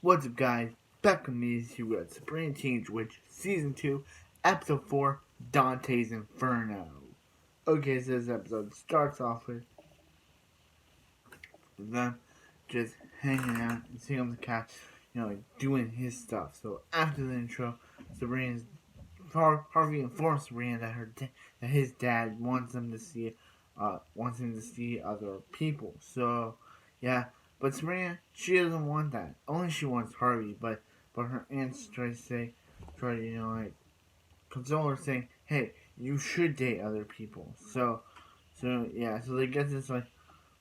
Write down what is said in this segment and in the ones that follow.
What's up, guys? Back with me is here at Sabrina Teenage Witch Season 2, Episode 4, Dante's Inferno. Okay, so this episode starts off with them just hanging out and seeing the cat, doing his stuff. So after the intro, Sabrina's Harvey informs Sabrina that his dad wants him to see other people. So yeah, but Sabrina, she doesn't want that. Only she wants Harvey. But her aunts try to console her, saying, "Hey, you should date other people." So they get this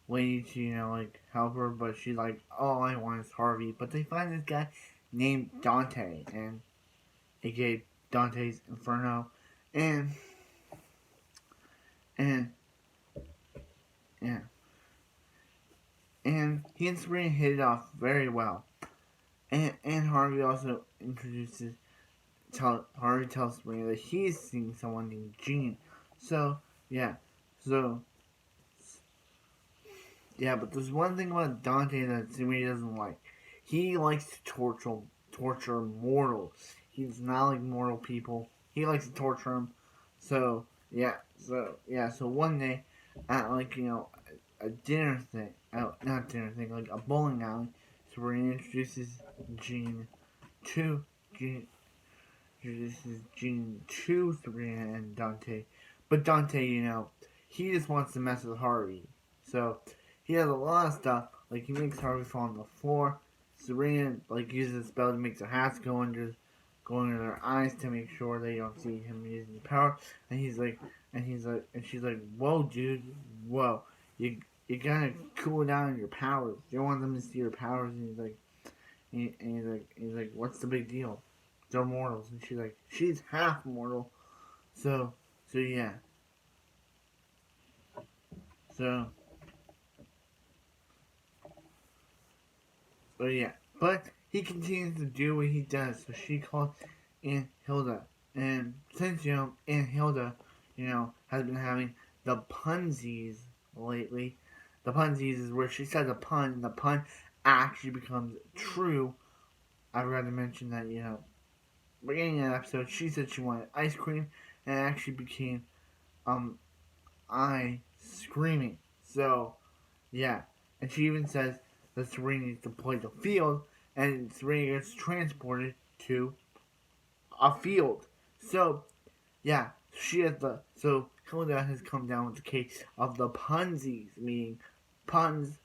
lady to help her, but she's like, "All I want is Harvey." But they find this guy named Dante, and aka Dante's Inferno, and and yeah, and he and Sabrina hit it off very well. And Harvey also Harvey tells Sabrina that he's seeing someone named Jean. So yeah, so yeah, but there's one thing about Dante that Sabrina doesn't like. He likes to torture mortals. He's not like mortal people. He likes to torture them. So one day at a dinner thing, not dinner thing, like a bowling alley, Sabrina Jean to Jean Jean to Sabrina and Dante. But Dante, he just wants to mess with Harvey. So he has a lot of stuff. Like he makes Harvey fall on the floor. Sabrina uses a spell to make their hats go under their eyes to make sure they don't see him using the power. And she's like, "Whoa, dude, whoa, you gotta cool down your powers. You don't want them to see your powers." And he's like, "What's the big deal? They're mortals." And she's like, "She's half mortal." So yeah. So yeah. But he continues to do what he does. So she calls Aunt Hilda. And since, Aunt Hilda, has been having the punsies lately. The punsies is where she says a pun, and the pun actually becomes true. I'd rather mention that, beginning of the episode, she said she wanted ice cream, and it actually became, I screaming. So, yeah. And she even says that Sabrina needs to play the field, and Sabrina gets transported to a field. So, yeah, so Hilda has come down with the case of the punsies, meaning puns,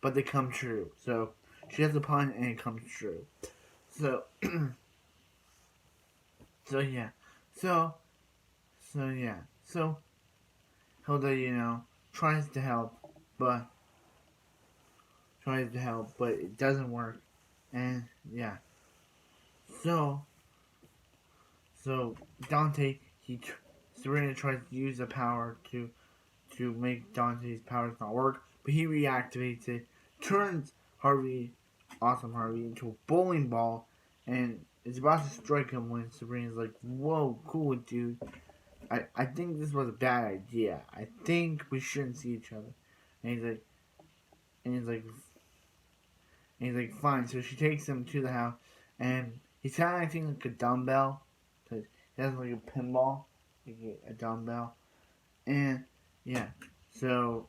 but they come true. So, she has a pun, and it comes true. So, so yeah. So yeah. So, Hilda, tries to help, but it doesn't work. And yeah. So Dante, Sabrina tries to use the power to make Dante's powers not work, but he reactivates it, turns Awesome Harvey, into a bowling ball, and is about to strike him when Sabrina's like, "Whoa, cool, dude. I think this was a bad idea. I think we shouldn't see each other." And he's like, and he's like, fine. So she takes him to the house, and he's kind of acting like a dumbbell, because he has like a pinball, like a dumbbell, and yeah. So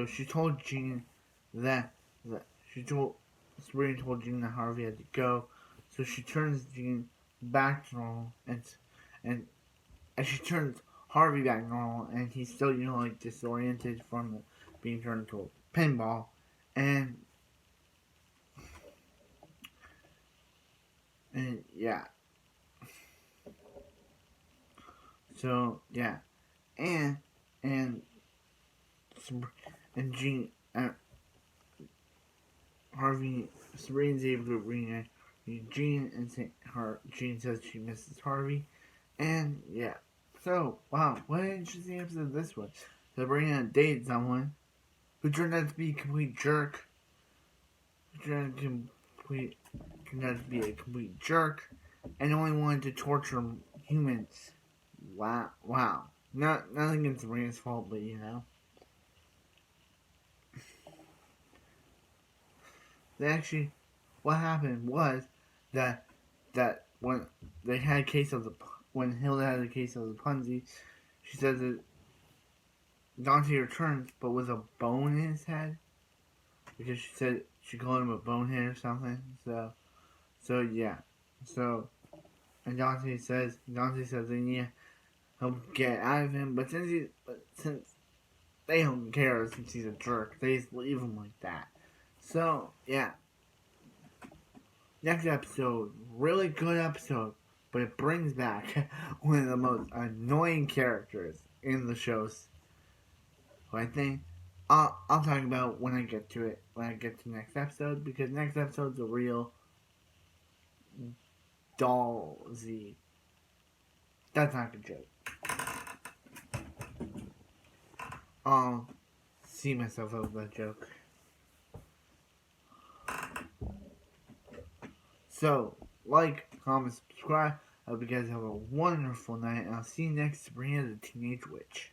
she told Jean that Sabrina told Jean that Harvey had to go, so she turns Jean back to normal, and she turns Harvey back normal, and he's still disoriented from being turned into a pinball, and yeah. So yeah, and and Jean Harvey Sabrina's able to bring Jean, and Jean says she misses Harvey, and yeah. So wow, what an interesting episode this was. Sabrina dated someone who turned out to be a complete jerk. Turned out to be a complete jerk, and only wanted to torture humans. Wow. Nothing against Sabrina's fault, but they actually what happened was that when they had a case of the when Hilda had a case of the Punzi, she said that Dante returned, but with a bone in his head because she said she called him a bonehead or something. So yeah, so and Dante says that yeah he'll get out of him, but since they don't care since he's a jerk, they just leave him like that. So yeah, next episode, really good episode, but it brings back one of the most annoying characters in the shows. Who I think I'll talk about when I get to it, when I get to next episode, because next episode's a real dollsy. That's not a joke. I'll see myself out of that joke. So, like, comment, subscribe. I hope you guys have a wonderful night, and I'll see you next Sabrina the Teenage Witch.